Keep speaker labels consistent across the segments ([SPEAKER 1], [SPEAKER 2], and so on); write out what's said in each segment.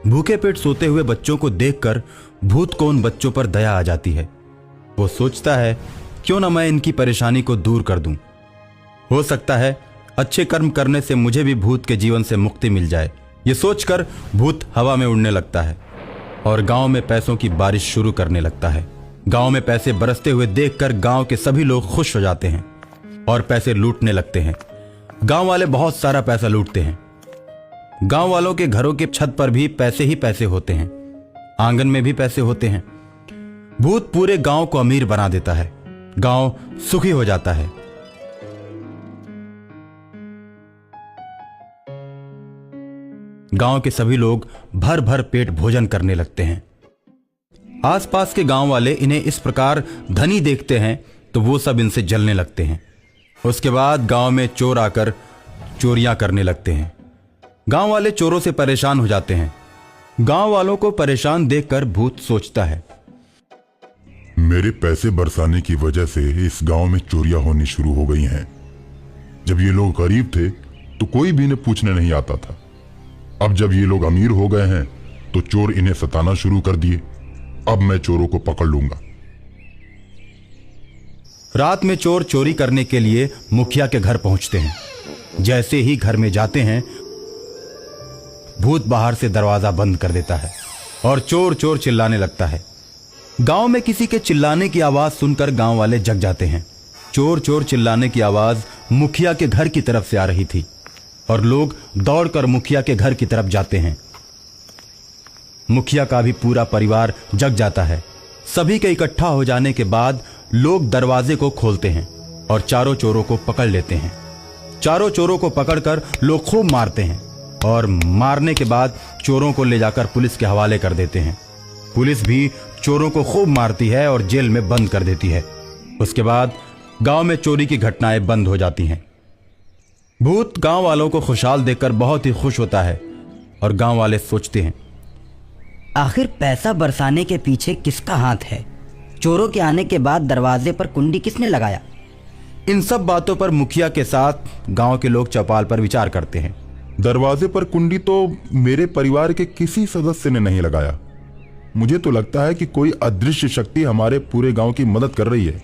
[SPEAKER 1] भूखे पेट सोते हुए बच्चों को देखकर भूत को उन बच्चों पर दया आ जाती है। वो सोचता है क्यों ना मैं इनकी परेशानी को दूर कर दूं। हो सकता है अच्छे कर्म करने से मुझे भी भूत के जीवन से मुक्ति मिल जाए। ये सोचकर भूत हवा में उड़ने लगता है और गांव में पैसों की बारिश शुरू करने लगता है। गांव में पैसे बरसते हुए देखकर गांव के सभी लोग खुश हो जाते हैं और पैसे लूटने लगते हैं। गांव वाले बहुत सारा पैसा लूटते हैं। गांव वालों के घरों की छत पर भी पैसे ही पैसे होते हैं, आंगन में भी पैसे होते हैं। भूत पूरे गांव को अमीर बना देता है। गांव सुखी हो जाता है। गांव के सभी लोग भर भर पेट भोजन करने लगते हैं। आसपास के गांव वाले इन्हें इस प्रकार धनी देखते हैं तो वो सब इनसे जलने लगते हैं। उसके बाद गांव में चोर आकर चोरियां करने लगते हैं। गांव वाले चोरों से परेशान हो जाते हैं। गांव वालों को परेशान देखकर भूत सोचता है,
[SPEAKER 2] मेरे पैसे बरसाने की वजह से इस गांव में चोरियां होनी शुरू हो गई हैं। जब ये लोग गरीब थे तो कोई भी इन्हें पूछने नहीं आता था। अब जब ये लोग अमीर हो गए हैं तो चोर इन्हें सताना शुरू कर दिए। अब मैं चोरों को पकड़ लूंगा।
[SPEAKER 1] रात में चोर चोरी करने के लिए मुखिया के घर पहुंचते हैं। जैसे ही घर में जाते हैं भूत बाहर से दरवाजा बंद कर देता है और चोर चोर चिल्लाने लगता है। गांव में किसी के चिल्लाने की आवाज सुनकर गांव वाले जग जाते हैं। चोर चोर चिल्लाने की आवाज मुखिया के घर की तरफ से आ रही थी और लोग दौड़कर मुखिया के घर की तरफ जाते हैं। मुखिया का भी पूरा परिवार जग जाता है। सभी के इकट्ठा हो जाने के बाद लोग दरवाजे को खोलते हैं और चारों चोरों को पकड़ लेते हैं। चारों चोरों को पकड़कर लोग खूब मारते हैं और मारने के बाद चोरों को ले जाकर पुलिस के हवाले कर देते हैं। पुलिस भी चोरों को खूब मारती है और जेल में बंद कर देती है। उसके बाद गांव में चोरी की घटनाएं बंद हो जाती हैं। भूत गांव वालों को खुशहाल देखकर बहुत ही खुश होता है और गांव वाले सोचते हैं,
[SPEAKER 3] आखिर पैसा बरसाने के पीछे किसका हाथ है? चोरों के आने के बाद दरवाजे पर कुंडी किसने लगाया?
[SPEAKER 1] इन सब बातों पर मुखिया के साथ गांव के लोग चौपाल पर विचार करते हैं।
[SPEAKER 2] दरवाजे पर कुंडी तो मेरे परिवार के किसी सदस्य ने नहीं लगाया। मुझे तो लगता है कि कोई अदृश्य शक्ति हमारे पूरे गांव की मदद कर रही है।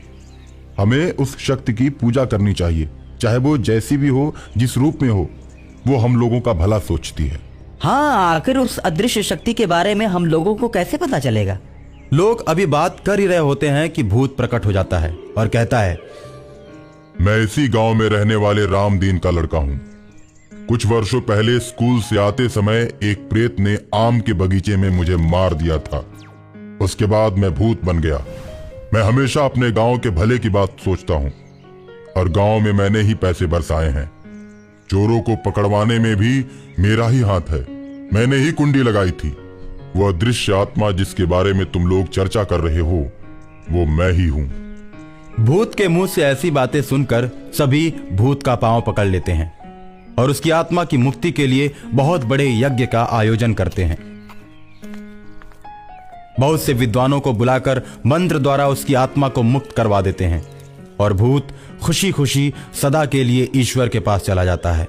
[SPEAKER 2] हमें उस शक्ति की पूजा करनी चाहिए, चाहे वो जैसी भी हो, जिस रूप में हो। वो हम लोगों का भला सोचती है।
[SPEAKER 3] हाँ, आखिर उस अदृश्य शक्ति के बारे में हम लोगों को कैसे पता चलेगा?
[SPEAKER 1] लोग अभी बात कर ही रहे होते हैं कि भूत प्रकट हो जाता है और कहता है,
[SPEAKER 2] मैं इसी गांव में रहने वाले रामदीन का लड़का हूं। कुछ वर्षों पहले स्कूल से आते समय एक प्रेत ने आम के बगीचे में मुझे मार दिया था। उसके बाद मैं भूत बन गया। मैं हमेशा अपने गांव के भले की बात सोचता हूं और गांव में मैंने ही पैसे बरसाए हैं। चोरों को पकड़वाने में भी मेरा ही हाथ है। मैंने ही कुंडी लगाई थी। वो अदृश्य आत्मा जिसके बारे में तुम लोग चर्चा कर रहे हो, वो मैं ही हूं।
[SPEAKER 1] भूत के मुंह से ऐसी बातें सुनकर सभी भूत का पांव पकड़ लेते हैं और उसकी आत्मा की मुक्ति के लिए बहुत बड़े यज्ञ का आयोजन करते हैं। बहुत से विद्वानों को बुलाकर मंत्र द्वारा उसकी आत्मा को मुक्त करवा देते हैं और भूत खुशी खुशी सदा के लिए ईश्वर के पास चला जाता है।